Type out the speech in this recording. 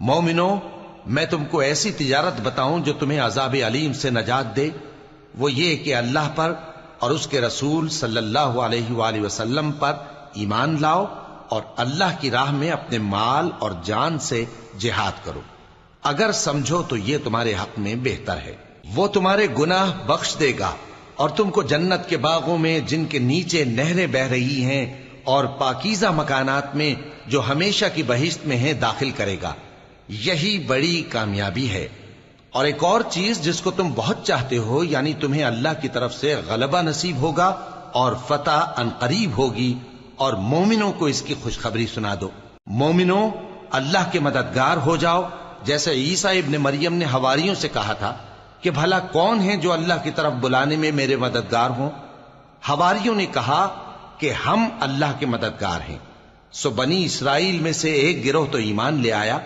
مومنو، میں تم کو ایسی تجارت بتاؤں جو تمہیں عذاب علیم سے نجات دے؟ وہ یہ کہ اللہ پر اور اس کے رسول صلی اللہ علیہ وآلہ وسلم پر ایمان لاؤ اور اللہ کی راہ میں اپنے مال اور جان سے جہاد کرو۔ اگر سمجھو تو یہ تمہارے حق میں بہتر ہے۔ وہ تمہارے گناہ بخش دے گا اور تم کو جنت کے باغوں میں جن کے نیچے نہریں بہ رہی ہیں اور پاکیزہ مکانات میں جو ہمیشہ کی بہشت میں ہیں داخل کرے گا۔ یہی بڑی کامیابی ہے۔ اور ایک اور چیز جس کو تم بہت چاہتے ہو، یعنی تمہیں اللہ کی طرف سے غلبہ نصیب ہوگا اور فتح عنقریب ہوگی، اور مومنوں کو اس کی خوشخبری سنا دو۔ مومنوں، اللہ کے مددگار ہو جاؤ، جیسے عیسیٰ ابن مریم نے حواریوں سے کہا تھا کہ بھلا کون ہے جو اللہ کی طرف بلانے میں میرے مددگار ہوں؟ حواریوں نے کہا کہ ہم اللہ کے مددگار ہیں۔ سو بنی اسرائیل میں سے ایک گروہ تو ایمان لے آیا،